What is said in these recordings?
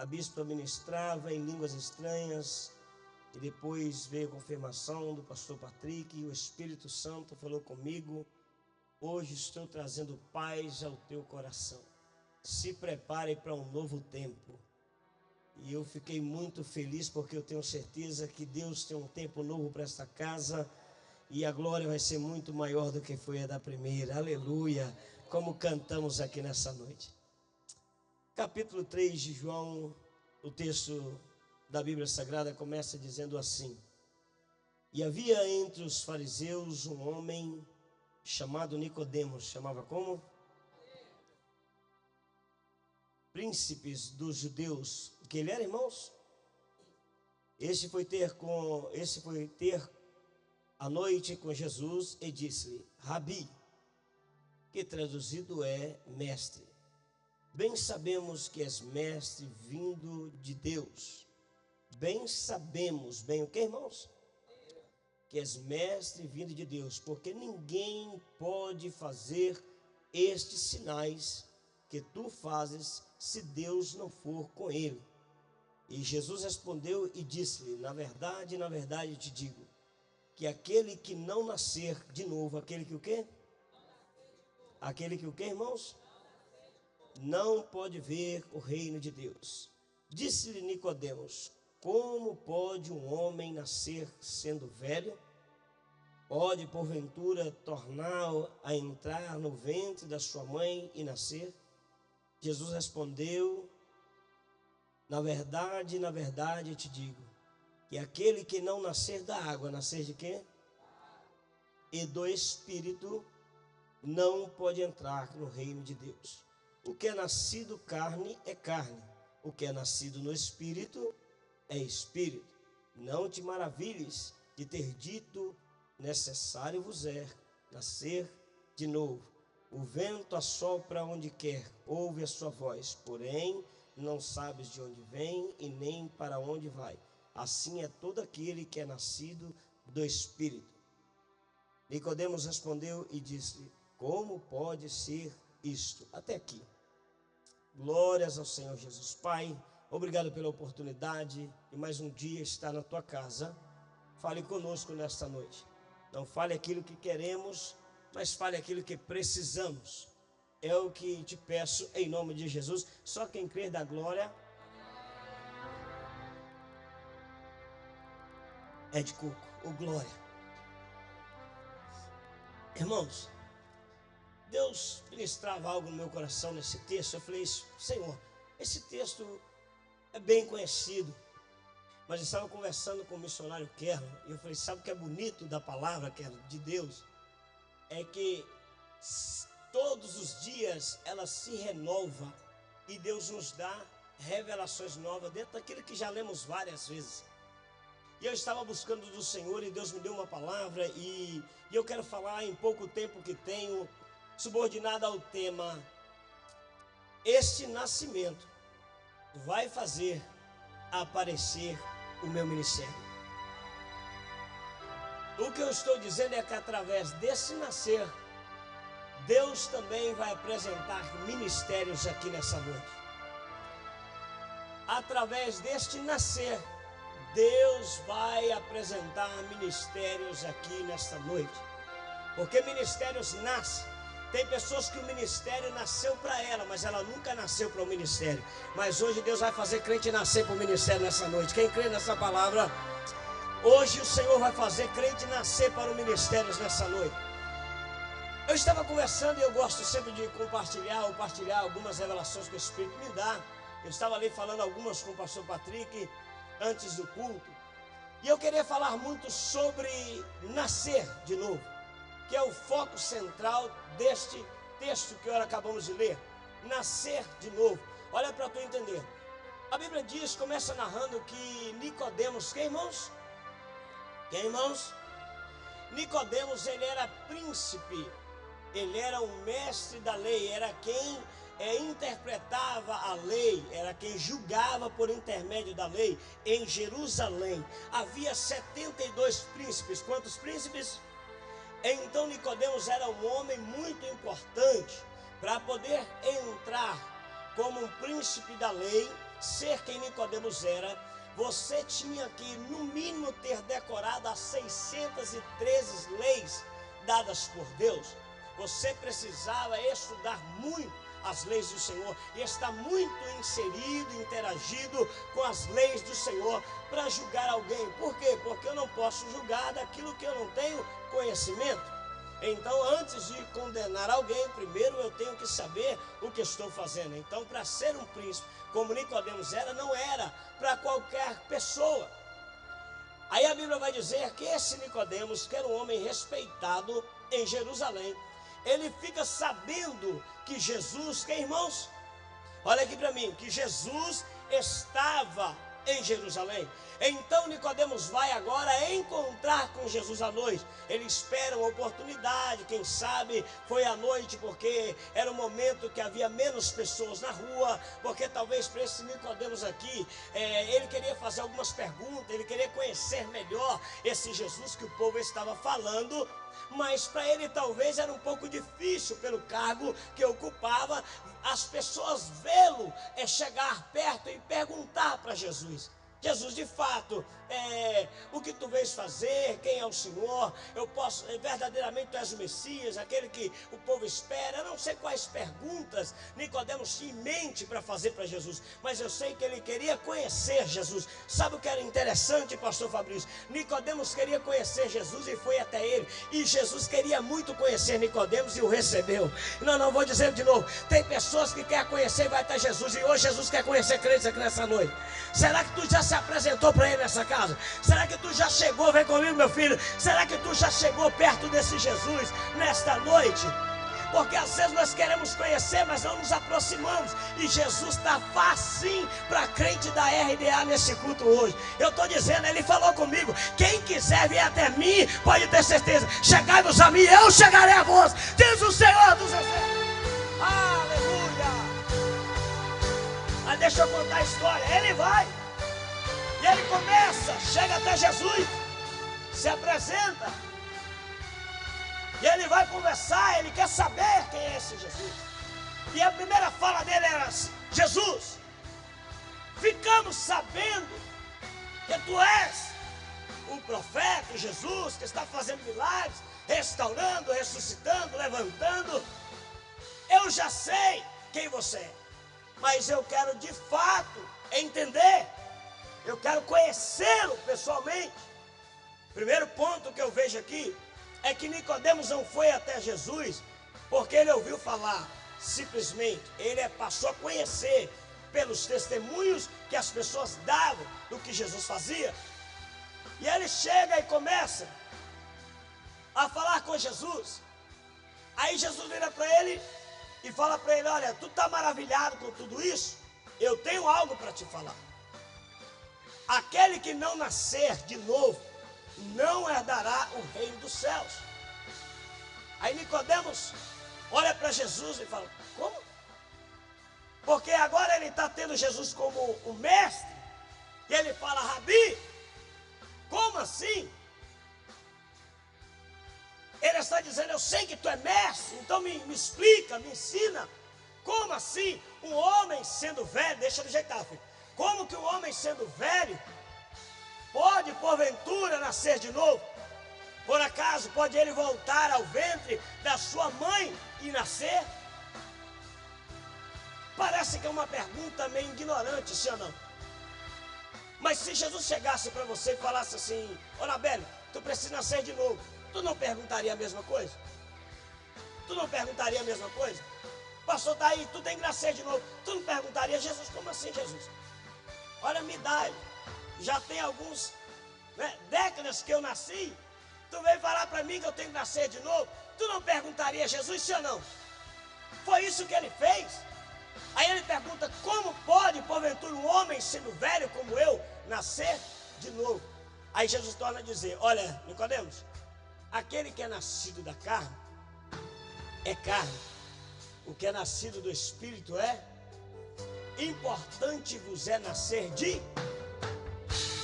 a bispa ministrava em línguas estranhas, e depois veio a confirmação do pastor Patrick, e o Espírito Santo falou comigo: hoje estou trazendo paz ao teu coração, se prepare para um novo tempo. E eu fiquei muito feliz, porque eu tenho certeza que Deus tem um tempo novo para esta casa, e a glória vai ser muito maior do que foi a da primeira. Aleluia, como cantamos aqui nessa noite. Capítulo 3 de João, o texto da Bíblia Sagrada começa dizendo assim: e havia entre os fariseus um homem chamado Nicodemos. Chamava como? Príncipes dos judeus. O que ele era, irmãos? Esse foi ter a noite com Jesus e disse-lhe: Rabi, que traduzido é mestre, bem sabemos que és mestre vindo de Deus. Bem sabemos, bem o que, irmãos? Que és mestre vindo de Deus, porque ninguém pode fazer estes sinais que tu fazes se Deus não for com ele. E Jesus respondeu e disse-lhe: na verdade te digo, que aquele que não nascer de novo, aquele que o quê? Aquele que o quê, irmãos? Não pode ver o reino de Deus. Disse-lhe Nicodemos: como pode um homem nascer sendo velho? Pode porventura tornar a entrar no ventre da sua mãe e nascer? Jesus respondeu: na verdade te digo, que aquele que não nascer da água, nascer de quê? E do Espírito, não pode entrar no reino de Deus. O que é nascido carne é carne, o que é nascido no Espírito é Espírito. Não te maravilhes de ter dito: necessário vos é nascer de novo. O vento assopra onde quer, ouve a sua voz, porém não sabes de onde vem e nem para onde vai. Assim é todo aquele que é nascido do Espírito. Nicodemos respondeu e disse: como pode ser isto? Até aqui. Glórias ao Senhor Jesus. Pai, obrigado pela oportunidade de mais um dia estar na tua casa. Fale conosco nesta noite. Não fale aquilo que queremos, mas fale aquilo que precisamos. É o que te peço em nome de Jesus. Só quem crê dá glória. É de coco, ou glória. Irmãos, Deus ministrava algo no meu coração nesse texto. Eu falei: Senhor, esse texto é bem conhecido, mas eu estava conversando com o missionário Kerlon, e eu falei: sabe o que é bonito da palavra, Kerlon, de Deus? É que todos os dias ela se renova, e Deus nos dá revelações novas dentro daquilo que já lemos várias vezes. E eu estava buscando do Senhor, e Deus me deu uma palavra, e eu quero falar em pouco tempo que tenho, subordinado ao tema: este nascimento vai fazer aparecer o meu ministério. O que eu estou dizendo é que através desse nascer, Deus também vai apresentar ministérios aqui nessa noite. Através deste nascer, Deus vai apresentar ministérios aqui nesta noite. Porque ministérios nascem. Tem pessoas que o ministério nasceu para ela, mas ela nunca nasceu para o ministério. Mas hoje Deus vai fazer crente nascer para o ministério nessa noite. Quem crê nessa palavra? Hoje o Senhor vai fazer crente nascer para o ministério nessa noite. Eu estava conversando, e eu gosto sempre de compartilhar algumas revelações que o Espírito me dá. Eu estava ali falando algumas com o pastor Patrick antes do culto. E eu queria falar muito sobre nascer de novo, que é o foco central deste texto que nós acabamos de ler. Nascer de novo. Olha para tu entender. A Bíblia diz, começa narrando que Nicodemos, quem, irmãos? Quem, irmãos? Nicodemos, ele era príncipe, ele era um mestre da lei, era quem interpretava a lei, era quem julgava por intermédio da lei em Jerusalém. Havia 72 príncipes. Quantos príncipes? Então Nicodemos era um homem muito importante para poder entrar como um príncipe da lei, ser quem Nicodemos era, você tinha que, no mínimo, ter decorado as 613 leis dadas por Deus. Você precisava estudar muito as leis do Senhor e estar muito inserido, interagido com as leis do Senhor para julgar alguém. Por quê? Porque eu não posso julgar daquilo que eu não tenho conhecimento. Então, antes de condenar alguém, primeiro eu tenho que saber o que estou fazendo. Então, para ser um príncipe, como Nicodemos era, não era para qualquer pessoa. Aí a Bíblia vai dizer que esse Nicodemos, que era um homem respeitado em Jerusalém, ele fica sabendo que Jesus, que irmãos? Olha aqui para mim, que Jesus estava em Jerusalém. Então Nicodemos vai agora encontrar com Jesus à noite. Ele espera uma oportunidade, quem sabe foi à noite porque era um momento que havia menos pessoas na rua, porque talvez para esse Nicodemos aqui, ele queria fazer algumas perguntas, ele queria conhecer melhor esse Jesus que o povo estava falando, mas para ele talvez era um pouco difícil pelo cargo que ocupava, as pessoas vê-lo chegar perto e perguntar para Jesus. Jesus, de fato, o que tu vens fazer? Quem é o Senhor? Eu posso, verdadeiramente tu és o Messias, aquele que o povo espera. Eu não sei quais perguntas Nicodemos tinha em mente para fazer para Jesus, mas eu sei que ele queria conhecer Jesus. Sabe o que era interessante, pastor Fabrício? Nicodemos queria conhecer Jesus e foi até ele, e Jesus queria muito conhecer Nicodemos e o recebeu. Não vou dizer de novo, tem pessoas que querem conhecer e vai até Jesus, e hoje Jesus quer conhecer crentes aqui nessa noite. Será que tu já se apresentou para ele nessa casa? Será que tu já chegou, vem comigo meu filho, será que tu já chegou perto desse Jesus nesta noite? Porque às vezes nós queremos conhecer, mas não nos aproximamos, e Jesus está facinho para crente da RDA nesse culto hoje. Eu estou dizendo, ele falou comigo, quem quiser vir até mim, pode ter certeza, chegai-vos a mim, eu chegarei a vós, diz o Senhor dos Exércitos. Aleluia! Mas deixa eu contar a história. Ele vai, e ele começa, chega até Jesus, se apresenta, e ele vai conversar, ele quer saber quem é esse Jesus. E a primeira fala dele era assim: Jesus, ficamos sabendo que tu és o profeta Jesus, que está fazendo milagres, restaurando, ressuscitando, levantando. Eu já sei quem você é, mas eu quero de fato entender, eu quero conhecê-lo pessoalmente. Primeiro ponto que eu vejo aqui é que Nicodemos não foi até Jesus porque ele ouviu falar, simplesmente ele passou a conhecer pelos testemunhos que as pessoas davam do que Jesus fazia. E ele chega e começa a falar com Jesus. Aí Jesus vira para ele e fala para ele: olha, tu está maravilhado com tudo isso? Eu tenho algo para te falar. Aquele que não nascer de novo não herdará o reino dos céus. Aí Nicodemos olha para Jesus e fala: como? Porque agora ele está tendo Jesus como o mestre, e ele fala: Rabi, como assim? Ele está dizendo: eu sei que tu é mestre, então me explica, me ensina. Como assim? Um homem sendo velho, deixa eu ajeitar, filho. Como que um homem sendo velho pode porventura nascer de novo? Por acaso pode ele voltar ao ventre da sua mãe e nascer? Parece que é uma pergunta meio ignorante, sim ou não? Mas se Jesus chegasse para você e falasse assim: ô Nabélio, tu precisa nascer de novo, tu não perguntaria a mesma coisa? Tu não perguntaria a mesma coisa? Pastor, tá aí, tu tem que nascer de novo. Tu não perguntaria: Jesus, como assim, Jesus? Olha a minha idade, já tem alguns décadas que eu nasci, tu veio falar para mim que eu tenho que nascer de novo? Tu não perguntaria a Jesus, sim ou não? Foi isso que ele fez. Aí ele pergunta: como pode, porventura, um homem sendo velho como eu, nascer de novo? Aí Jesus torna a dizer: olha, Nicodemos, aquele que é nascido da carne é carne, o que é nascido do Espírito é importante vos é nascer de...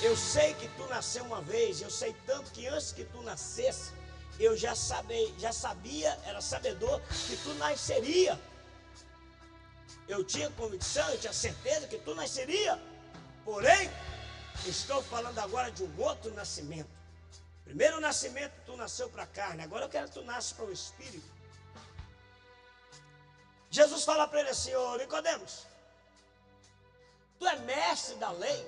Eu sei que tu nasceu uma vez, eu sei tanto que antes que tu nascesse, eu já sabia, era sabedor que tu nasceria. Eu tinha convicção, eu tinha certeza que tu nasceria. Porém, estou falando agora de um outro nascimento. Primeiro nascimento, tu nasceu para a carne. Agora eu quero que tu nasces para o Espírito. Jesus fala para ele assim: ô Nicodemos, tu é mestre da lei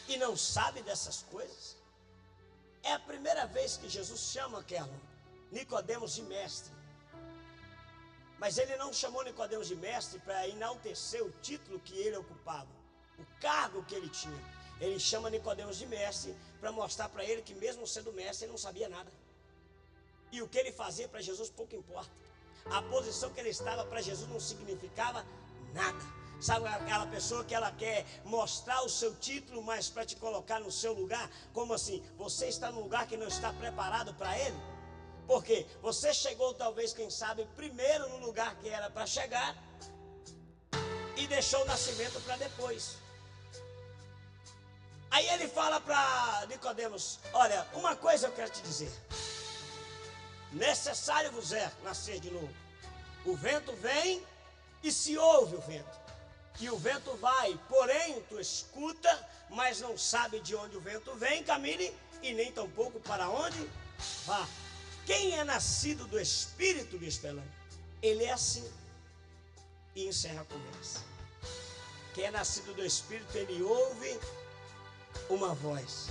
e não sabe dessas coisas? É a primeira vez que Jesus chama Nicodemos de mestre. Mas ele não chamou Nicodemos de mestre para enaltecer o título que ele ocupava, o cargo que ele tinha. Ele chama Nicodemos de mestre para mostrar para ele que mesmo sendo mestre, ele não sabia nada. E o que ele fazia para Jesus pouco importa. A posição que ele estava para Jesus não significava nada. Sabe aquela pessoa que ela quer mostrar o seu título, mas para te colocar no seu lugar? Como assim? Você está num lugar que não está preparado para ele? Porque você chegou talvez, quem sabe, primeiro no lugar que era para chegar e deixou o nascimento para depois. Aí ele fala para Nicodemos: olha, uma coisa eu quero te dizer. Necessário vos é nascer de novo. O vento vem e se ouve o vento. E o vento vai, porém tu escuta, mas não sabe de onde o vento vem, camine, e nem tampouco para onde vá. Quem é nascido do Espírito, Bispo Elane, ele é assim. E encerra a conversa. Quem é nascido do Espírito, ele ouve uma voz.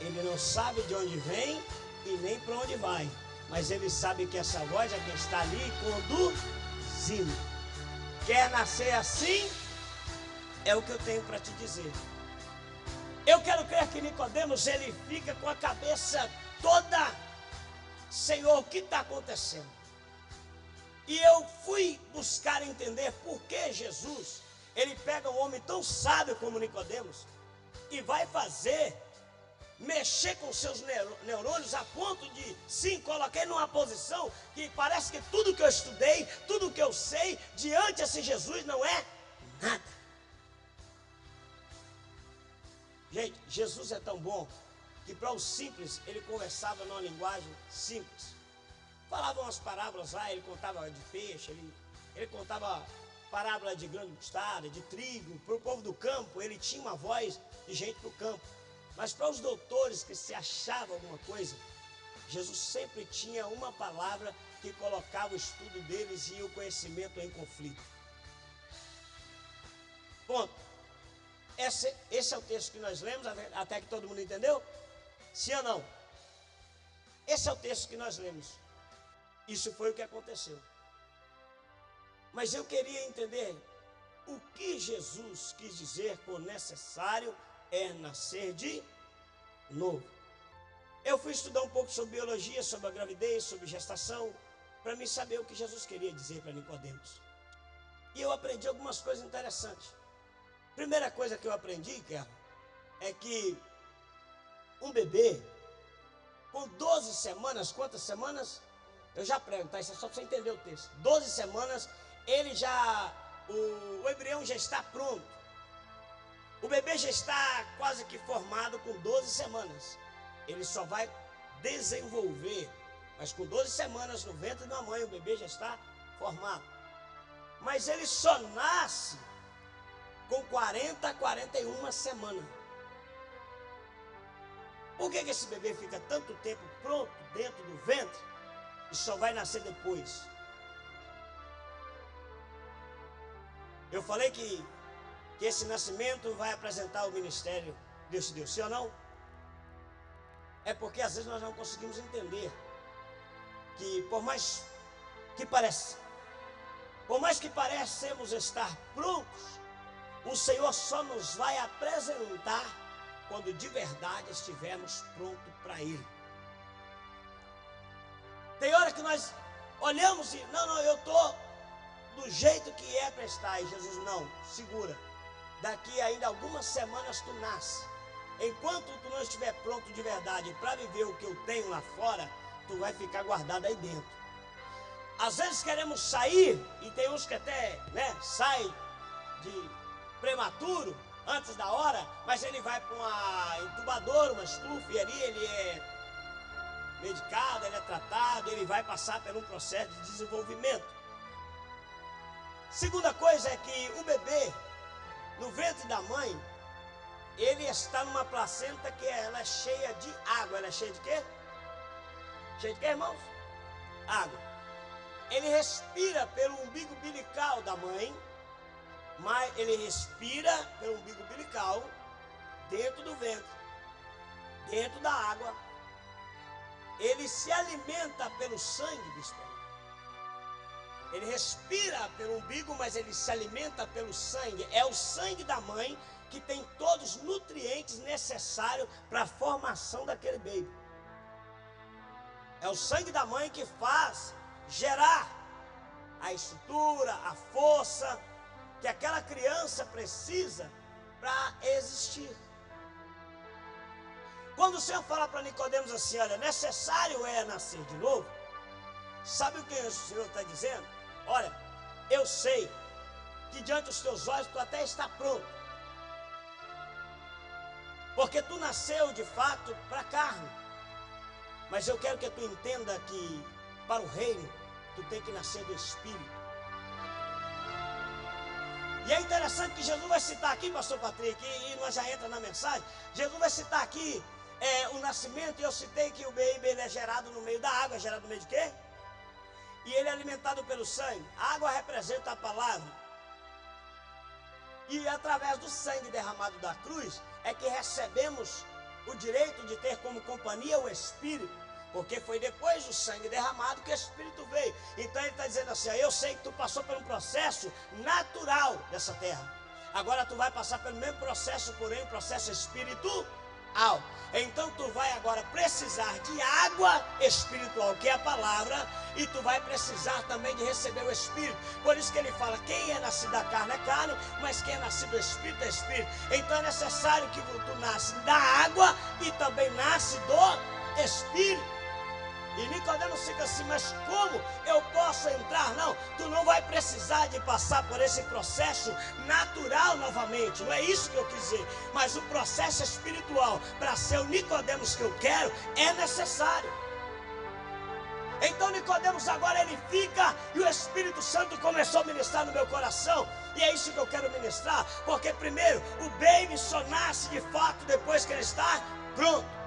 Ele não sabe de onde vem e nem para onde vai, mas ele sabe que essa voz é quem está ali conduzindo. Quer nascer assim? É o que eu tenho para te dizer. Eu quero crer que Nicodemos, ele fica com a cabeça toda: Senhor, o que está acontecendo? E eu fui buscar entender por que Jesus, ele pega um homem tão sábio como Nicodemos e vai mexer com seus neurônios a ponto de, sim, coloquei numa posição que parece que tudo que eu estudei, tudo que eu sei, diante desse Jesus não é nada. Gente, Jesus é tão bom que para o simples, ele conversava numa linguagem simples. Falava umas parábolas lá, ele contava de peixe, ele contava parábola de grão de mostarda, de trigo. Para o povo do campo, ele tinha uma voz de gente do campo. Mas para os doutores que se achavam alguma coisa, Jesus sempre tinha uma palavra que colocava o estudo deles e o conhecimento em conflito. Ponto. Esse é o texto que nós lemos, até que todo mundo entendeu? Sim ou não? Esse é o texto que nós lemos. Isso foi o que aconteceu. Mas eu queria entender o que Jesus quis dizer por necessário é nascer de novo. Eu fui estudar um pouco sobre biologia, sobre a gravidez, sobre gestação, para mim saber o que Jesus queria dizer para Nicodemos. E eu aprendi algumas coisas interessantes. Primeira coisa que eu aprendi, é que um bebê com 12 semanas, quantas semanas? Eu já prego, tá? Isso é só para você entender o texto. 12 semanas, o embrião já está pronto. O bebê já está quase que formado com 12 semanas. Ele só vai desenvolver. Mas com 12 semanas no ventre da mãe, o bebê já está formado. Mas ele só nasce com 40 a 41 semanas. Por que esse bebê fica tanto tempo pronto dentro do ventre e só vai nascer depois? Eu falei que esse nascimento vai apresentar o ministério Deus te deu, sim ou não? É porque às vezes nós não conseguimos entender que por mais que parecemos estar prontos, o Senhor só nos vai apresentar quando de verdade estivermos prontos para Ele. Tem hora que nós olhamos e, não, eu estou do jeito que é para estar. E Jesus, não, segura. Daqui ainda algumas semanas tu nasce. Enquanto tu não estiver pronto de verdade para viver o que eu tenho lá fora, tu vai ficar guardado aí dentro. Às vezes queremos sair, e tem uns que até sai de prematuro, antes da hora, mas ele vai para uma incubadora, uma estufa, e ali ele é medicado, ele é tratado, ele vai passar por um processo de desenvolvimento. Segunda coisa é que o bebê, no ventre da mãe, ele está numa placenta que ela é cheia de água. Ela é cheia de quê? Cheia de quê, irmãos? Água. Ele respira pelo umbigo umbilical da mãe, mas ele respira pelo umbigo umbilical dentro do ventre, dentro da água. Ele se alimenta pelo sangue do esperma. Ele respira pelo umbigo, mas ele se alimenta pelo sangue. É o sangue da mãe que tem todos os nutrientes necessários para a formação daquele baby. É o sangue da mãe que faz gerar a estrutura, a força que aquela criança precisa para existir. Quando o Senhor fala para Nicodemos assim, olha, necessário é nascer de novo, sabe o que o Senhor está dizendo? Olha, eu sei que diante dos teus olhos tu até está pronto, porque tu nasceu de fato para a carne, mas eu quero que tu entenda que para o reino tu tem que nascer do Espírito. E é interessante que Jesus vai citar aqui, pastor Patrick, e nós já entramos na mensagem. Jesus vai citar aqui o nascimento, e eu citei que o baby ele é gerado no meio da água. É gerado no meio de quê? E ele é alimentado pelo sangue. A água representa a palavra. E através do sangue derramado da cruz é que recebemos o direito de ter como companhia o Espírito. Porque foi depois do sangue derramado que o Espírito veio. Então ele está dizendo assim, eu sei que tu passou por um processo natural dessa terra. Agora tu vai passar pelo mesmo processo, porém um processo espiritual. Então tu vai agora precisar de água espiritual, que é a palavra, e tu vai precisar também de receber o Espírito. Por isso que ele fala, quem é nascido da carne é carne, mas quem é nascido do Espírito é Espírito. Então é necessário que tu nasce da água e também nasce do Espírito. E Nicodemos fica assim, mas como eu posso entrar? Não, tu não vai precisar de passar por esse processo natural novamente. Não é isso que eu quis dizer. Mas o processo espiritual, para ser o Nicodemos que eu quero, é necessário. Então Nicodemos agora ele fica e o Espírito Santo começou a ministrar no meu coração. E é isso que eu quero ministrar. Porque primeiro, o baby só nasce de fato depois que ele está pronto.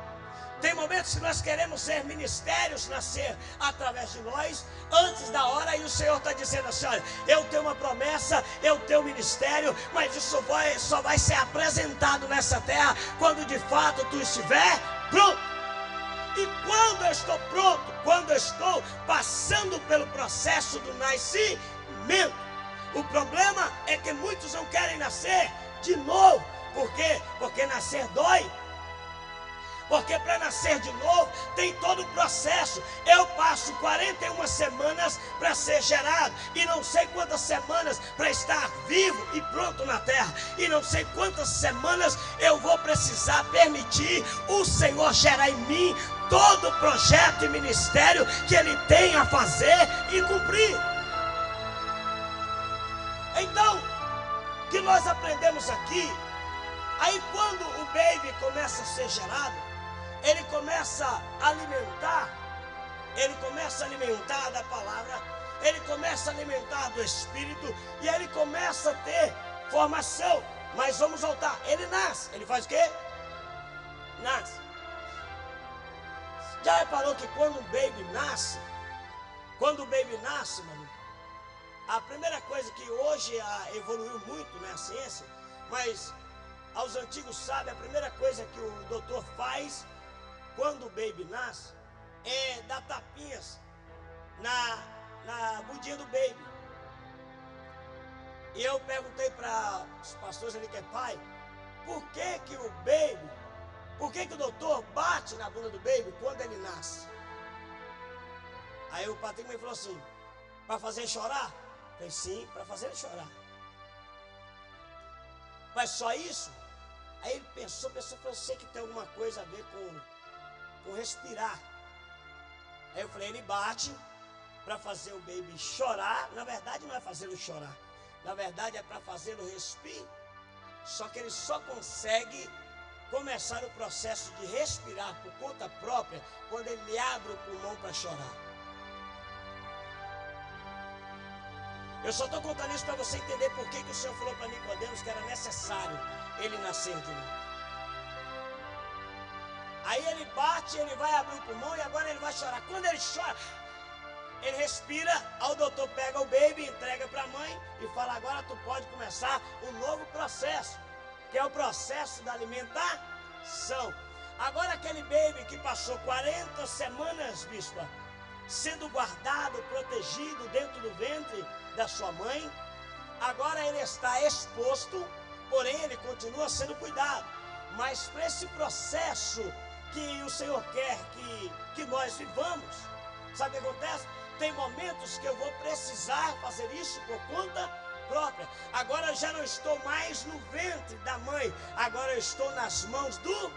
Tem momentos que nós queremos ser ministérios, nascer através de nós, antes da hora, e o Senhor está dizendo assim, olha, eu tenho uma promessa, eu tenho um ministério, mas isso só vai ser apresentado nessa terra, quando de fato tu estiver pronto. E quando eu estou pronto, quando eu estou passando pelo processo do nascimento, o problema é que muitos não querem nascer de novo. Por quê? Porque nascer dói. Porque para nascer de novo tem todo o processo. Eu passo 41 semanas para ser gerado. E não sei quantas semanas para estar vivo e pronto na terra. E não sei quantas semanas eu vou precisar permitir o Senhor gerar em mim todo o projeto e ministério que Ele tem a fazer e cumprir. Então, o que nós aprendemos aqui? Aí quando o baby começa a ser gerado, ele começa a alimentar da palavra, ele começa a alimentar do Espírito, e ele começa a ter formação. Mas vamos voltar, ele nasce, ele faz o quê? Nasce. Já reparou que quando o baby nasce, mano, a primeira coisa que hoje evoluiu muito na ciência, mas aos antigos sábios, a primeira coisa que o doutor faz quando o baby nasce é dar tapinhas na bundinha do baby. E eu perguntei para os pastores ali que é pai, por que o doutor bate na bunda do baby quando ele nasce? Aí o Patrick me falou assim, para fazer ele chorar? Eu falei, sim, para fazer ele chorar. Mas só isso? Aí ele pensou, eu sei que tem alguma coisa a ver com respirar. Aí eu falei, ele bate para fazer o baby chorar. Na verdade não é fazê-lo chorar, na verdade é para fazê-lo respirar. Só que ele só consegue começar o processo de respirar por conta própria quando ele abre o pulmão para chorar. Eu só estou contando isso para você entender por que o Senhor falou para Nicodemos que era necessário ele nascer de novo. Aí ele bate, ele vai abrir o pulmão e agora ele vai chorar. Quando ele chora, ele respira, aí o doutor pega o baby, entrega para a mãe e fala: agora tu pode começar um novo processo, que é o processo da alimentação. Agora aquele baby que passou 40 semanas, bispa, sendo guardado, protegido dentro do ventre da sua mãe, agora ele está exposto, porém ele continua sendo cuidado. Mas para esse processo que o Senhor quer que nós vivamos, sabe o que acontece? Tem momentos que eu vou precisar fazer isso por conta própria. Agora eu já não estou mais no ventre da mãe, agora eu estou nas mãos do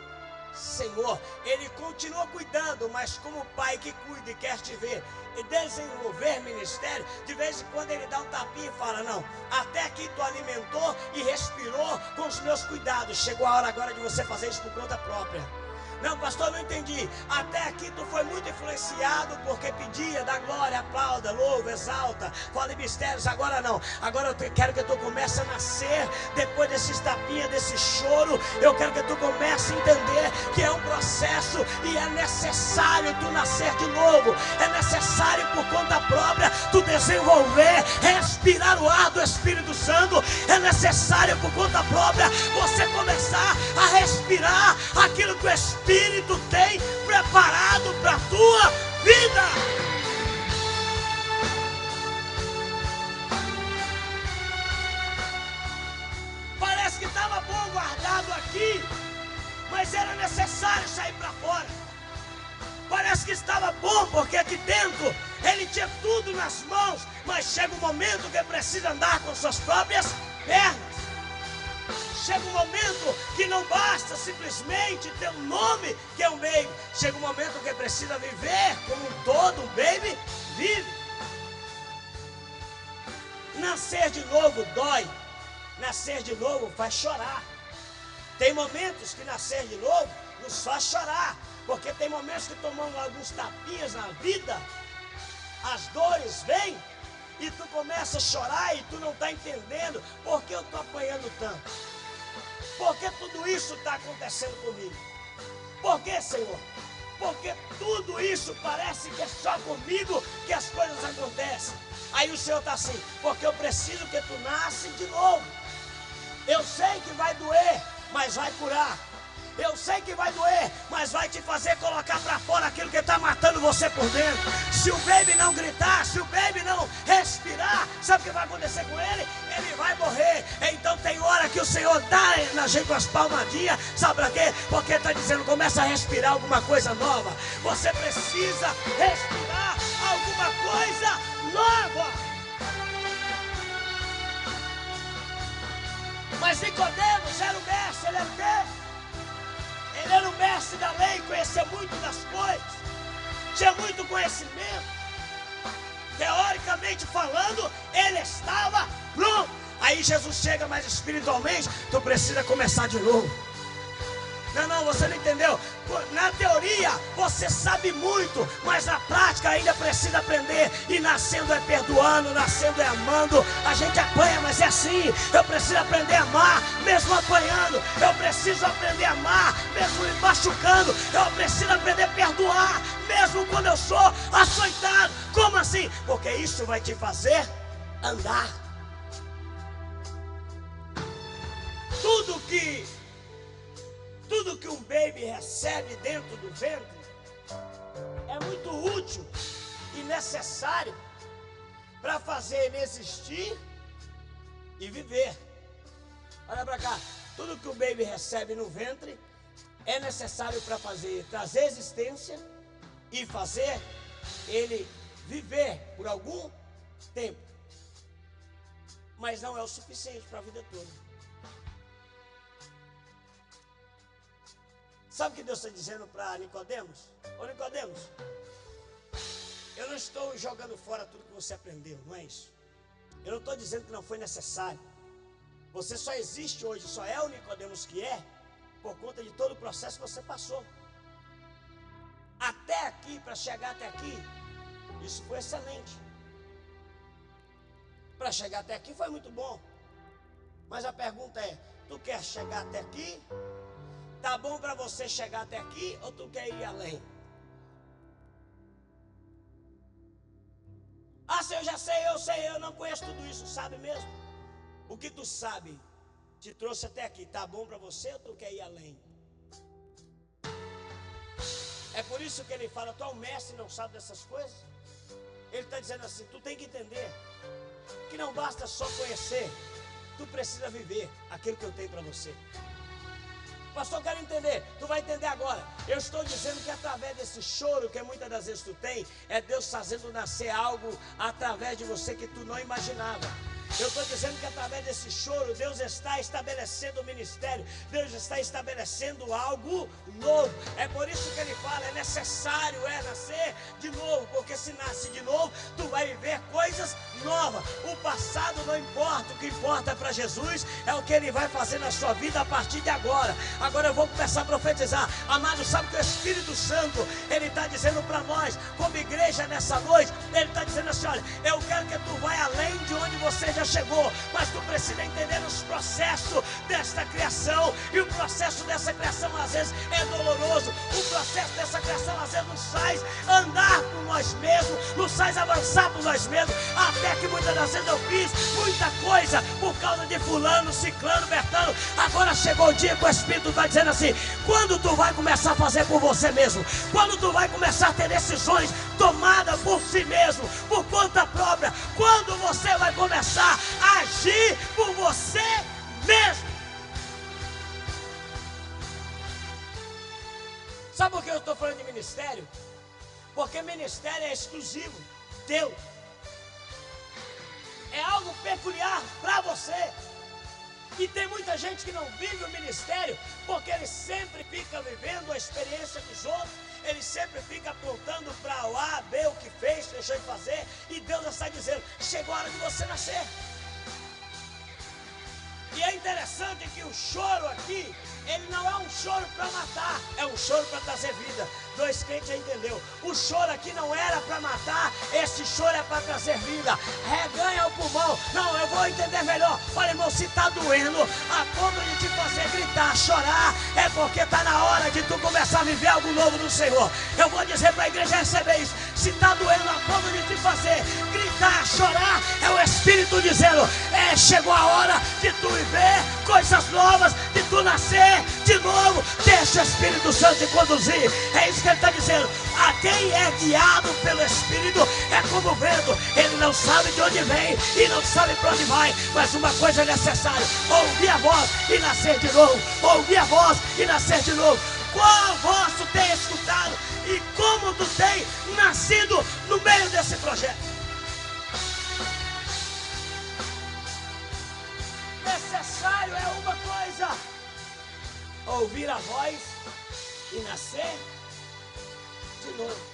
Senhor. Ele continua cuidando, mas como pai que cuida e quer te ver e desenvolver ministério, de vez em quando ele dá um tapinha e fala: não, até aqui tu alimentou e respirou com os meus cuidados, chegou a hora agora de você fazer isso por conta própria. Não, pastor, não entendi. Até aqui tu foi muito influenciado porque pedia, dá glória, aplauda, louva, exalta, fala em mistérios. Agora não. Agora eu quero que tu comece a nascer depois desses tapinhas, desse choro. Eu quero que tu comece a entender que é um processo e é necessário tu nascer de novo. É necessário por conta própria tu desenvolver, respirar o ar do Espírito Santo. É necessário por conta própria você começar a respirar aquilo que o Espírito tem preparado para a tua vida. Parece que estava bom guardado aqui, mas era necessário sair para fora. Parece que estava bom porque aqui dentro ele tinha tudo nas mãos, mas chega um momento que ele precisa andar com suas próprias pernas. Chega um momento que não basta simplesmente ter um nome que é um baby. Chega um momento que precisa viver como um todo, um baby vive. Nascer de novo dói. Nascer de novo faz chorar. Tem momentos que nascer de novo nos faz chorar, porque tem momentos que tomamos alguns tapinhas na vida, as dores vêm e tu começa a chorar e tu não está entendendo por que eu estou apanhando tanto. Por que tudo isso está acontecendo comigo? Por que, Senhor? Porque tudo isso parece que é só comigo que as coisas acontecem. Aí o Senhor está assim: porque eu preciso que tu nasce de novo. Eu sei que vai doer, mas vai curar. Eu sei que vai doer, mas vai te fazer colocar para fora aquilo que está matando você por dentro. Se o baby não gritar, se o baby não respirar, sabe o que vai acontecer com ele? Ele vai morrer. Então tem hora que o Senhor dá na gente com as palmadinhas. Sabe para quê? Porque está dizendo: começa a respirar alguma coisa nova. Você precisa respirar alguma coisa nova. Mas Nicodemos era o mestre, ele era o quê? Ele era o mestre da lei, conhecia muito das coisas, tinha muito conhecimento. Teoricamente falando, ele estava pronto. Aí Jesus chega, mas espiritualmente, tu precisa começar de novo. Não, você não entendeu. Na teoria, você sabe muito, mas na prática ainda precisa aprender. E nascendo é perdoando, nascendo é amando. A gente apanha, mas é assim. Eu preciso aprender a amar, mesmo apanhando. Eu preciso aprender a amar, mesmo me machucando. Eu preciso aprender a perdoar, mesmo quando eu sou açoitado. Como assim? Porque isso vai te fazer andar. Tudo que um baby recebe dentro do ventre é muito útil e necessário para fazer ele existir e viver. Olha para cá, tudo que o baby recebe no ventre é necessário para trazer existência e fazer ele viver por algum tempo, mas não é o suficiente para a vida toda. Sabe o que Deus está dizendo para Nicodemos? Ô Nicodemos, eu não estou jogando fora tudo que você aprendeu, não é isso. Eu não estou dizendo que não foi necessário. Você só existe hoje, só é o Nicodemos que é, por conta de todo o processo que você passou. Até aqui, para chegar até aqui, isso foi excelente. Para chegar até aqui foi muito bom. Mas a pergunta é, tu quer chegar até aqui? Tá bom para você chegar até aqui ou tu quer ir além? Ah, se eu já sei, eu não conheço tudo isso, sabe mesmo? O que tu sabe te trouxe até aqui, tá bom para você ou tu quer ir além? É por isso que ele fala, tu é um mestre e não sabe dessas coisas? Ele está dizendo assim, tu tem que entender que não basta só conhecer, tu precisa viver aquilo que eu tenho para você. Pastor, eu quero entender, tu vai entender agora. Eu estou dizendo que através desse choro que muitas das vezes tu tem, é Deus fazendo nascer algo através de você que tu não imaginava. Eu estou dizendo que através desse choro, Deus está estabelecendo o ministério, Deus está estabelecendo algo novo. É por isso que ele fala, é necessário nascer de novo, porque se nasce de novo, tu vai viver coisas novas. O passado não importa, o que importa para Jesus é o que ele vai fazer na sua vida a partir de agora. Agora eu vou começar a profetizar. Amado, sabe que o Espírito Santo, ele está dizendo para nós, como igreja nessa noite, ele está dizendo assim, olha, eu quero que tu vai além de onde você já chegou, mas tu precisa entender os processos desta criação, e o processo dessa criação às vezes é doloroso, o processo dessa criação às vezes nos faz andar por nós mesmos, nos faz avançar por nós mesmos, até que muitas das vezes eu fiz muita coisa por causa de fulano, ciclano, bertano. Agora chegou o dia que o Espírito está dizendo assim, quando tu vai começar a fazer por você mesmo, quando tu vai começar a ter decisões tomadas por si mesmo, por conta própria, quando você vai começar a agir por você mesmo. Sabe por que eu estou falando de ministério? Porque ministério é exclusivo teu, é algo peculiar para você. E tem muita gente que não vive o ministério porque ele sempre fica vivendo a experiência dos outros, ele sempre fica apontando para o A, B, o que fez, deixou de fazer, e Deus já está dizendo, chegou a hora de você nascer. E é interessante que o choro aqui, ele não é um choro para matar, é um choro para trazer vida. Dois crentes já entendeu. O choro aqui não era para matar, esse choro é para trazer vida. Reganha o pulmão. Não, eu vou entender melhor. Olha, irmão, se está doendo a ponto de te fazer gritar, chorar, é porque está na hora de tu começar a viver algo novo no Senhor. Eu vou dizer para a igreja receber isso. Se está doendo a ponto de te fazer gritar, chorar, é o Espírito dizendo, chegou a hora de tu viver coisas novas, de tu nascer de novo. Deixa o Espírito Santo te conduzir. É isso que ele está dizendo. A quem é guiado pelo Espírito é como o vento, ele não sabe de onde vem e não sabe para onde vai, mas uma coisa é necessária, ouvir a voz e nascer de novo, ouvir a voz e nascer de novo. Qual voz tu tem escutado e como tu tem nascido no meio desse projeto? Necessário é uma coisa, ouvir a voz e nascer de novo.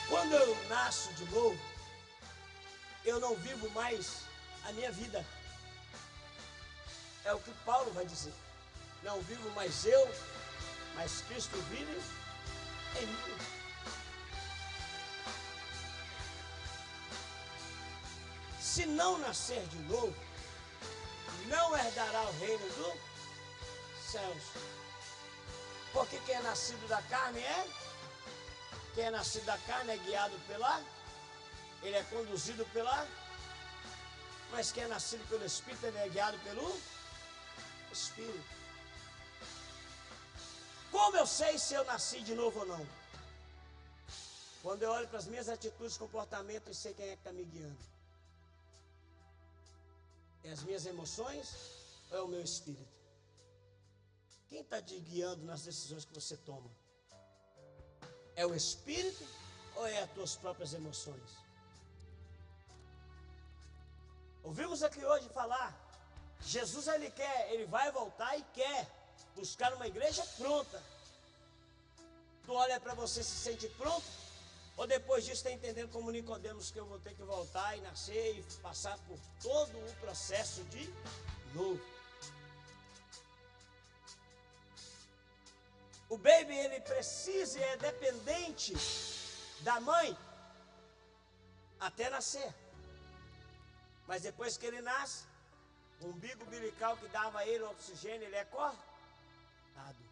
Quando eu nasço de novo, eu não vivo mais a minha vida. É o que Paulo vai dizer. Não vivo mais eu, mas Cristo vive em mim. Se não nascer de novo, não herdará o reino dos céus. Porque quem é nascido da carne quem é nascido da carne é guiado ele é conduzido mas quem é nascido pelo Espírito, ele é guiado pelo Espírito. Como eu sei se eu nasci de novo ou não? Quando eu olho para as minhas atitudes, comportamentos, e sei quem é que está me guiando. É as minhas emoções ou é o meu espírito? Quem está te guiando nas decisões que você toma? É o espírito ou é as tuas próprias emoções? Ouvimos aqui hoje falar, Jesus ele vai voltar e quer buscar uma igreja pronta. Tu olha para você, se sente pronto? Ou depois disso está entendendo como Nicodemos que eu vou ter que voltar e nascer e passar por todo o processo de novo? O baby, ele precisa e é dependente da mãe até nascer. Mas depois que ele nasce, o umbigo umbilical que dava a ele o oxigênio, ele é cortado.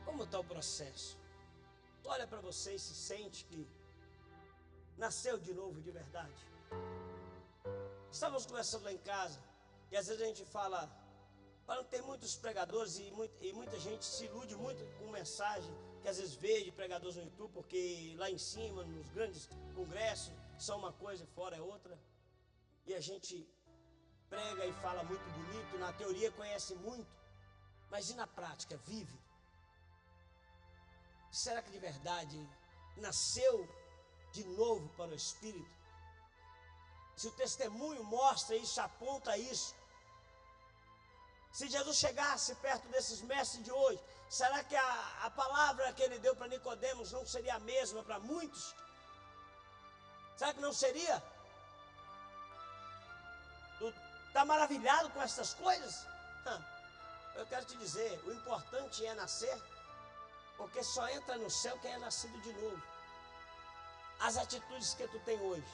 Como está o processo? Olha para você e se sente que nasceu de novo de verdade. Estávamos conversando lá em casa, e às vezes a gente fala que tem muitos pregadores e muita gente se ilude muito com mensagem que às vezes vê de pregadores no YouTube, porque lá em cima, nos grandes congressos, são uma coisa e fora é outra. E a gente prega e fala muito bonito, na teoria conhece muito, mas e na prática, vive? Será que de verdade nasceu de novo para o Espírito? Se o testemunho mostra isso, aponta isso. Se Jesus chegasse perto desses mestres de hoje, será que a palavra que ele deu para Nicodemos não seria a mesma para muitos? Será que não seria? Tu está maravilhado com essas coisas? Eu quero te dizer, o importante é nascer, porque só entra no céu quem é nascido de novo. As atitudes que tu tem hoje,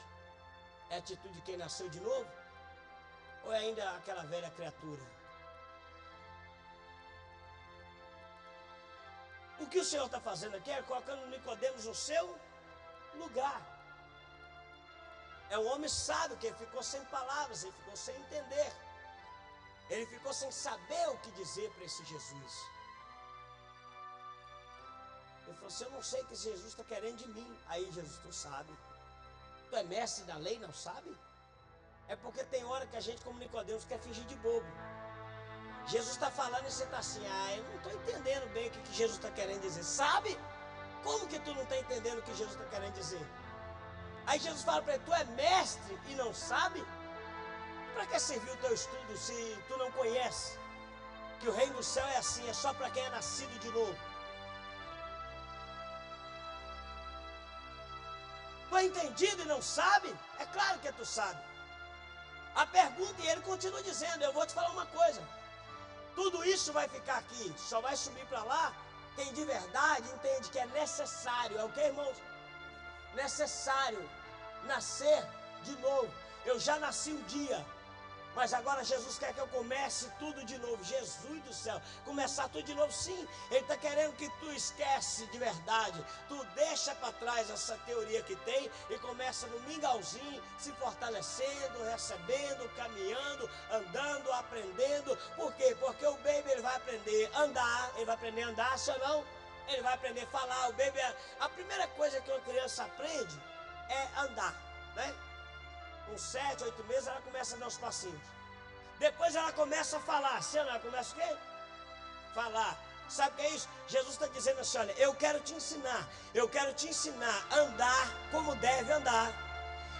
é a atitude de quem nasceu de novo? Ou é ainda aquela velha criatura? O que o Senhor está fazendo aqui é colocando Nicodemos no seu lugar. É um homem sábio que ficou sem palavras, ele ficou sem entender. Ele ficou sem saber o que dizer para esse Jesus. Ele falou assim, eu não sei o que Jesus está querendo de mim. Aí Jesus, tu sabe. Tu é mestre da lei, não sabe? É porque tem hora que a gente, como Nicodemos, quer fingir de bobo. Jesus está falando e você está assim, eu não estou entendendo bem o que Jesus está querendo dizer. Sabe? Como que tu não está entendendo o que Jesus está querendo dizer? Aí Jesus fala para ele, tu é mestre e não sabe? Para que serviu o teu estudo se tu não conhece? Que o reino do céu é assim, é só para quem é nascido de novo. Tu é entendido e não sabe? É claro que tu sabe. A pergunta, e ele continua dizendo, eu vou te falar uma coisa. Tudo isso vai ficar aqui, só vai subir para lá quem de verdade entende que é necessário. É o que, irmãos? Necessário nascer de novo. Eu já nasci um dia, mas agora Jesus quer que eu comece tudo de novo. Jesus do céu, começar tudo de novo, sim. Ele está querendo que tu esquece de verdade. Tu deixa para trás essa teoria que tem e começa no mingauzinho, se fortalecendo, recebendo, caminhando, andando, aprendendo. Por quê? Porque o baby ele vai aprender a andar, ele vai aprender a andar, se ou não? Ele vai aprender a falar. O baby, a primeira coisa que uma criança aprende é andar, né? Com 7, 8 meses ela começa a dar uns passinhos. Depois ela começa a falar. Se ela começa o quê? Falar. Sabe o que é isso? Jesus está dizendo assim, olha, eu quero te ensinar a andar como deve andar.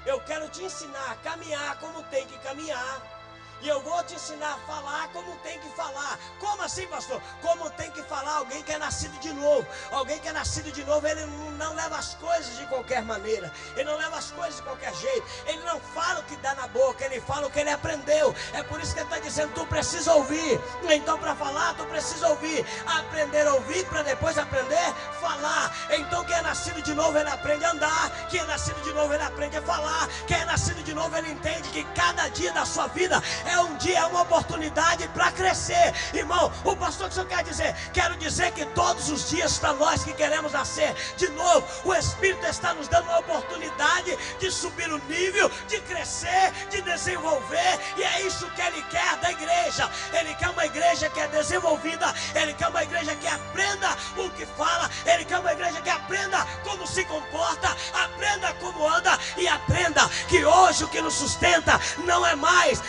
Eu quero te ensinar a caminhar como tem que caminhar. E eu vou te ensinar a falar como tem que falar. Como assim, pastor? Como tem que falar alguém que é nascido de novo. Alguém que é nascido de novo, ele não leva as coisas de qualquer maneira. Ele não leva as coisas de qualquer jeito. Ele não fala o que dá na boca, ele fala o que ele aprendeu. É por isso que ele está dizendo, tu precisa ouvir. Então para falar, tu precisa ouvir. Aprender a ouvir para depois aprender a falar. Então quem é nascido de novo, ele aprende a andar. Quem é nascido de novo, ele aprende a falar. Quem é nascido de novo, ele entende que cada dia da sua vida é um dia, é uma oportunidade para crescer. Irmão, o pastor que o senhor quer dizer? Quero dizer que todos os dias, para nós que queremos nascer de novo, o Espírito está nos dando uma oportunidade de subir o nível, de crescer, de desenvolver. E é isso que ele quer da igreja. Ele quer uma igreja que é desenvolvida. Ele quer uma igreja que aprenda o que fala. Ele quer uma igreja que aprenda como se comporta, aprenda como anda e aprenda que hoje o que nos sustenta não é mais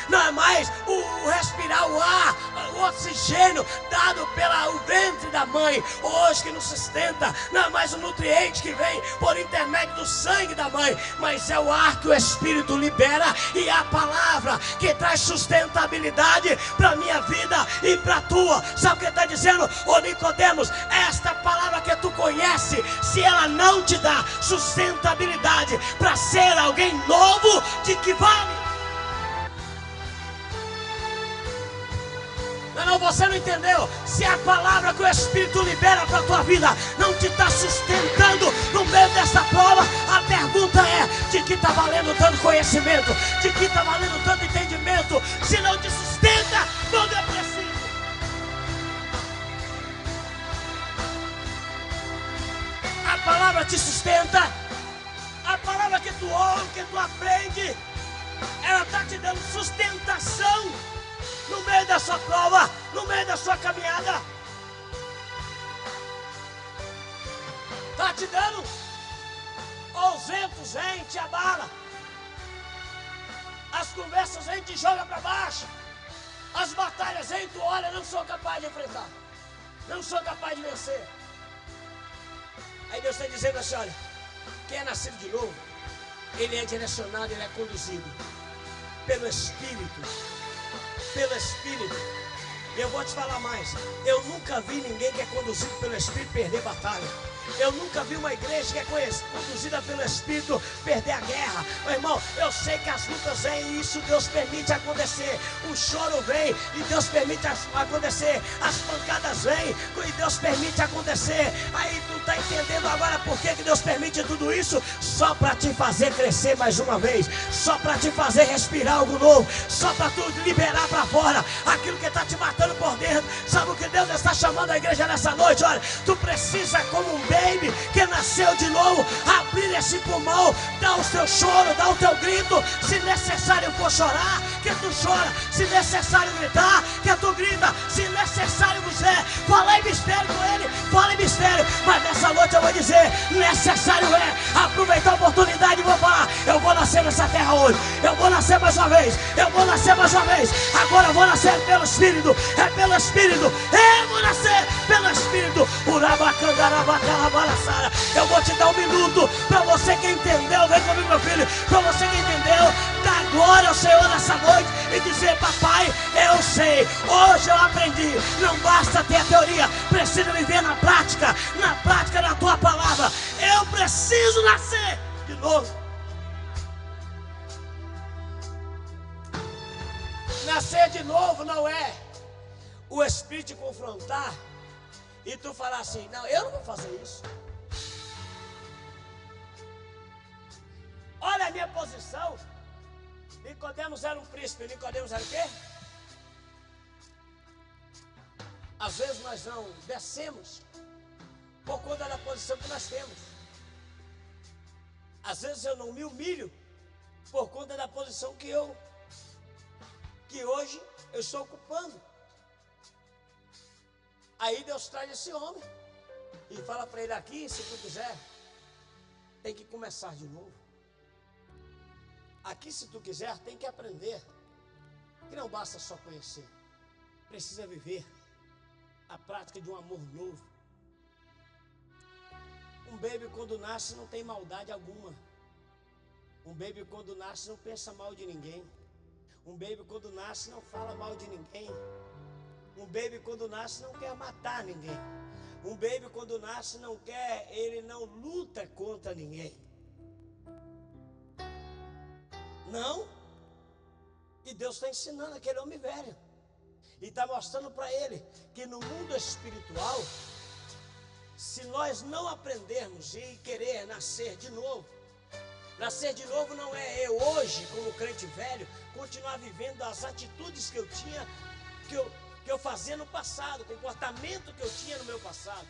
o respirar o ar, o oxigênio dado pelo ventre da mãe. Hoje que nos sustenta não é mais o nutriente que vem por intermédio do sangue da mãe, mas é o ar que o Espírito libera e a palavra que traz sustentabilidade para a minha vida e para a tua. Sabe o que ele está dizendo? Ô Nicodemos, esta palavra que tu conhece, se ela não te dá sustentabilidade para ser alguém novo, de que vale? Não, você não entendeu. Se a palavra que o Espírito libera para a tua vida não te está sustentando no meio dessa prova, a pergunta é: de que está valendo tanto conhecimento? De que está valendo tanto entendimento? Se não te sustenta quando é preciso. A palavra te sustenta. A palavra que tu ouve, que tu aprende, ela está te dando sustentação no meio da sua prova, no meio da sua caminhada. Está te dando. Ou os ventos vêm, te abala. As conversas vêm, te joga para baixo. As batalhas vêm, tu olha, não sou capaz de enfrentar. Não sou capaz de vencer. Aí Deus está dizendo assim: olha, quem é nascido de novo, ele é direcionado, ele é conduzido pelo Espírito. Pelo Espírito. E eu vou te falar mais: eu nunca vi ninguém que é conduzido pelo Espírito perder batalha. Eu nunca vi uma igreja que é conduzida pelo Espírito perder a guerra. Meu irmão, eu sei que as lutas vêm e isso Deus permite acontecer. O choro vem e Deus permite acontecer. As pancadas vêm e Deus permite acontecer. Aí tu está entendendo agora por que Deus permite tudo isso? Só para te fazer crescer mais uma vez. Só para te fazer respirar algo novo. Só para tu liberar para fora aquilo que está te matando por dentro. Sabe o que Deus está chamando a igreja nessa noite? Olha, tu precisa, como um baby que nasceu de novo, abrir esse pulmão, dá o seu choro, dá o teu grito. Se necessário for chorar, que tu chora. Se necessário gritar, que tu grita. Se necessário você fala em mistério com ele, fala em mistério. Mas nessa noite eu vou dizer: necessário é aproveitar a oportunidade e vou falar: eu vou nascer nessa terra hoje. Eu vou nascer mais uma vez. Eu vou nascer mais uma vez. Agora eu vou nascer pelo Espírito. É pelo Espírito. Eu vou nascer pelo Espírito. Eu vou te dar um minuto para você que entendeu. Vem comigo, meu filho. Para você que entendeu, dá glória ao Senhor nessa noite e dizer: papai, eu sei, hoje eu aprendi. Não basta ter a teoria, preciso viver na prática da tua palavra. Eu preciso nascer de novo. Nascer de novo não é o Espírito te confrontar e tu falar assim: não, eu não vou fazer isso. Olha a minha posição. Nicodemos era um príncipe. Nicodemos era o quê? Às vezes nós não descemos por conta da posição que nós temos. Às vezes eu não me humilho por conta da posição que hoje eu estou ocupando. Aí Deus traz esse homem e fala para ele: aqui, se tu quiser, tem que começar de novo. Aqui, se tu quiser, tem que aprender. Que não basta só conhecer, precisa viver a prática de um amor novo. Um baby quando nasce não tem maldade alguma. Um baby quando nasce não pensa mal de ninguém. Um baby quando nasce não fala mal de ninguém. Um baby quando nasce não quer matar ninguém. Um baby quando nasce ele não luta contra ninguém. Não. E Deus está ensinando aquele homem velho. E está mostrando para ele que no mundo espiritual, se nós não aprendermos e querer nascer de novo não é eu hoje, como crente velho, continuar vivendo as atitudes que eu tinha, que eu fazia no passado, o comportamento que eu tinha no meu passado.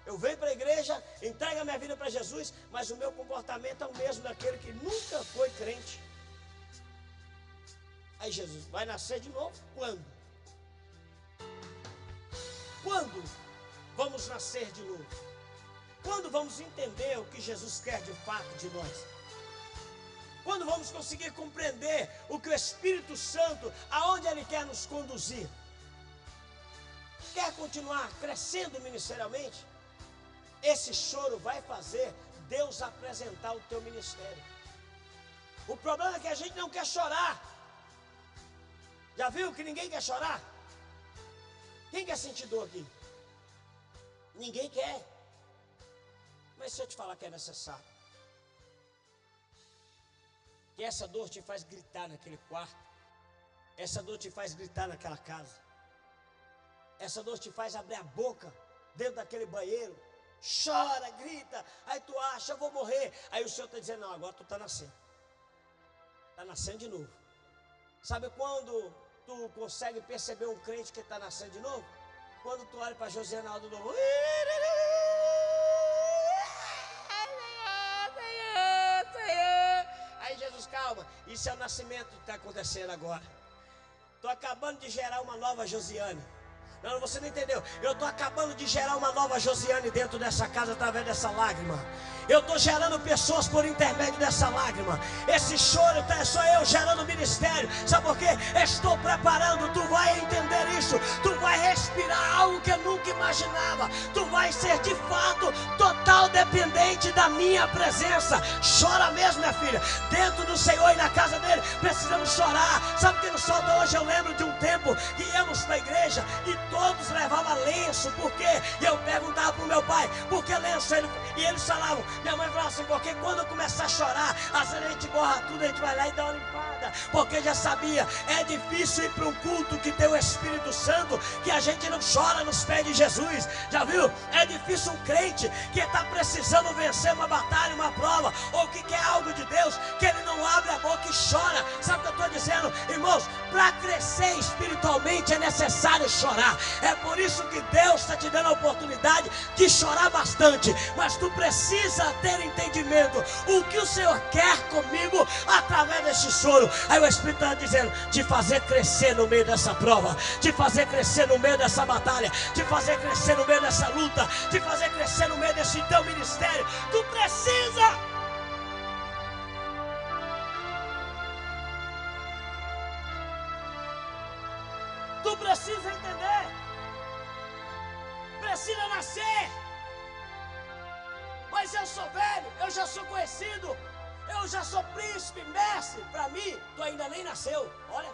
Eu venho para a igreja, entrego a minha vida para Jesus, mas o meu comportamento é o mesmo daquele que nunca foi crente. Aí Jesus vai nascer de novo? Quando? Quando vamos nascer de novo? Quando vamos entender o que Jesus quer de fato de nós? Quando vamos conseguir compreender o que o Espírito Santo, aonde Ele quer nos conduzir? Quer continuar crescendo ministerialmente? Esse choro vai fazer Deus apresentar o teu ministério. O problema é que a gente não quer chorar. Já viu que ninguém quer chorar? Quem quer sentir dor aqui? Ninguém quer. Mas se eu te falar que é necessário, que essa dor te faz gritar naquele quarto, Essa dor te faz gritar naquela casa. Essa dor te faz abrir a boca dentro daquele banheiro. Chora, grita. Aí tu acha, eu vou morrer. Aí o Senhor está dizendo, não, agora tu está nascendo. Está nascendo de novo. Sabe quando tu consegue perceber um crente que está nascendo de novo? Quando tu olha para Josiana Aldo do novo. Aí Jesus, calma. Isso é o nascimento que está acontecendo agora. Estou acabando de gerar uma nova Josiane. Não, você não entendeu. Eu estou acabando de gerar uma nova Josiane dentro dessa casa através dessa lágrima. Eu estou gerando pessoas por intermédio dessa lágrima. Esse choro sou eu gerando ministério. Sabe por quê? Estou preparando. Tu vai entender isso. Tu vai respirar algo que eu nunca imaginava. Tu vai ser de fato total dependente da minha presença. Chora mesmo, minha filha. Dentro do Senhor e na casa dele precisamos chorar. Sabe que no solta hoje eu lembro de um tempo que íamos para a igreja e todos levavam lenço. Por quê? E eu perguntava para o meu pai, por que lenço? E eles falavam, minha mãe falava assim, porque quando eu começar a chorar, às vezes a gente borra tudo, a gente vai lá e dá uma limpada. Porque já sabia, é difícil ir para um culto que tem o Espírito Santo, que a gente não chora nos pés de Jesus. Já viu? É difícil um crente que está precisando vencer uma batalha, uma prova, ou que quer algo de Deus, que ele não abre a boca e chora. Sabe o que eu estou dizendo? Irmãos, para crescer espiritualmente é necessário chorar. É por isso que Deus está te dando a oportunidade de chorar bastante. Mas tu precisa ter entendimento. O que o Senhor quer comigo através desse choro? Aí o Espírito está dizendo, te fazer crescer no meio dessa prova, te fazer crescer no meio dessa batalha, te fazer crescer no meio dessa luta, te fazer crescer no meio desse teu ministério. Tu precisa. Tu precisa entender. Precisa nascer. Mas eu sou velho, eu já sou conhecido, eu já sou príncipe, mestre. Para mim, tu ainda nem nasceu. Olha,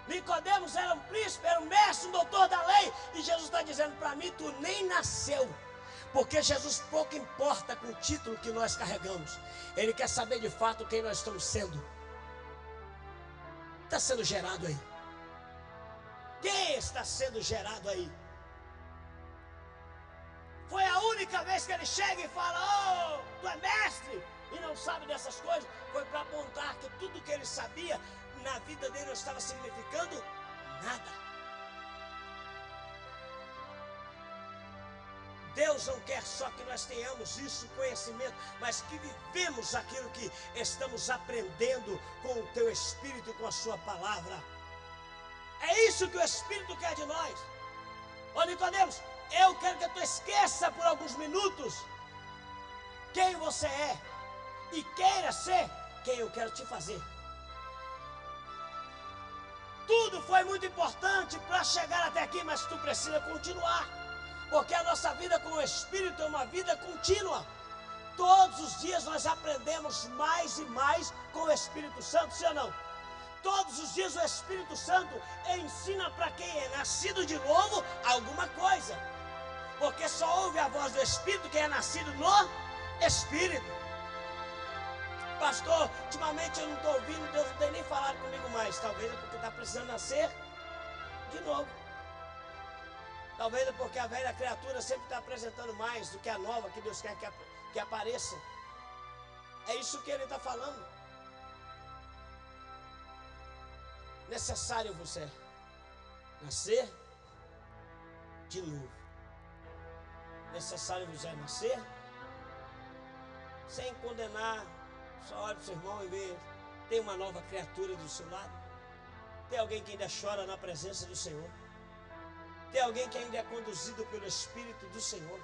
Nicodemos era um príncipe, era um mestre, um doutor da lei. E Jesus está dizendo para mim, tu nem nasceu. Porque Jesus pouco importa com o título que nós carregamos. Ele quer saber de fato quem nós estamos sendo. Está sendo gerado aí? Quem está sendo gerado aí? Foi a única vez que ele chega e fala, oh, tu é mestre, e não sabe dessas coisas. Foi para apontar que tudo que ele sabia na vida dele não estava significando nada. Deus não quer só que nós tenhamos isso, conhecimento, mas que vivemos aquilo que estamos aprendendo com o teu Espírito e com a sua palavra. É isso que o Espírito quer de nós. Ô Nicodemos, eu quero que tu esqueça por alguns minutos quem você é e queira ser quem eu quero te fazer. Tudo foi muito importante para chegar até aqui, mas tu precisa continuar, porque a nossa vida com o Espírito é uma vida contínua. Todos os dias nós aprendemos mais e mais com o Espírito Santo, sim ou não? Todos os dias o Espírito Santo ensina para quem é nascido de novo alguma coisa. Porque só ouve a voz do Espírito quem é nascido no Espírito. Pastor, ultimamente eu não estou ouvindo, Deus não tem nem falado comigo mais. Talvez é porque está precisando nascer de novo. Talvez é porque a velha criatura sempre está apresentando mais do que a nova que Deus quer que apareça. É isso que ele está falando. Necessário você nascer de novo. Necessário você nascer sem condenar. Só olha para o seu irmão e vê, tem uma nova criatura do seu lado. Tem alguém que ainda chora na presença do Senhor. Tem alguém que ainda é conduzido pelo Espírito do Senhor.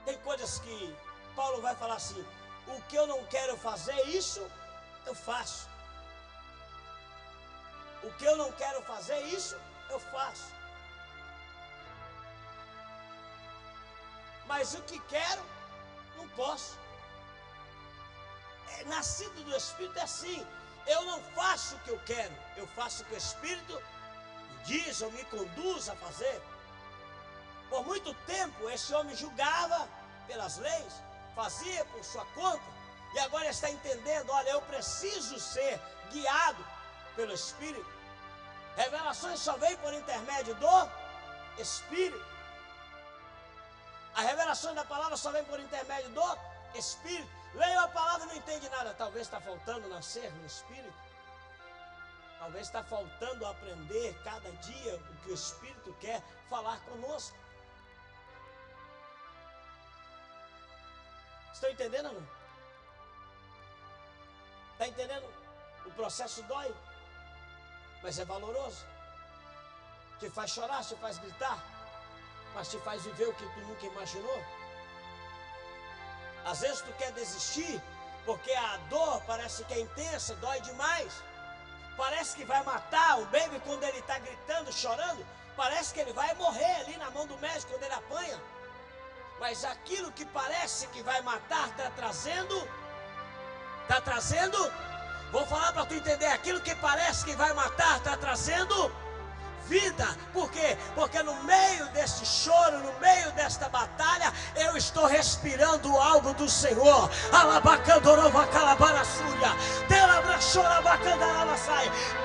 Tem coisas que Paulo vai falar assim, o que eu não quero fazer, isso eu faço. O que eu não quero fazer, isso eu faço. Mas o que quero, não posso. Nascido do Espírito é assim. Eu não faço o que eu quero, eu faço o que o Espírito me diz ou me conduz a fazer. Por muito tempo esse homem julgava pelas leis, fazia por sua conta. E agora está entendendo, olha, eu preciso ser guiado pelo Espírito. Revelações só vêm por intermédio do Espírito. A revelação da palavra só vem por intermédio do Espírito. Leio a palavra e não entende nada. Talvez está faltando nascer no Espírito. Talvez está faltando aprender cada dia o que o Espírito quer falar conosco. Estão entendendo ou não? Está entendendo? O processo dói, mas é valoroso. Te faz chorar, te faz gritar, mas te faz viver o que tu nunca imaginou. Às vezes tu quer desistir, porque a dor parece que é intensa, dói demais. Parece que vai matar o baby quando ele está gritando, chorando. Parece que ele vai morrer ali na mão do médico quando ele apanha. Mas aquilo que parece que vai matar está trazendo, vou falar para tu entender, aquilo que parece que vai matar está trazendo vida. Por quê? Porque no meio desse choro, no meio desta batalha, eu estou respirando algo do Senhor.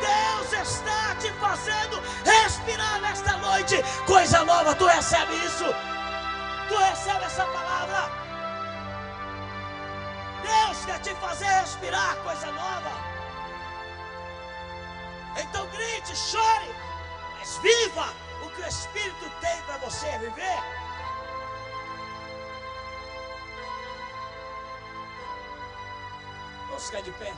Deus está te fazendo respirar nesta noite coisa nova. Tu recebe isso? Tu recebe essa palavra? Deus quer te fazer respirar coisa nova. Então grite, chore, mas viva o que o Espírito tem para você viver. Vamos ficar de pé.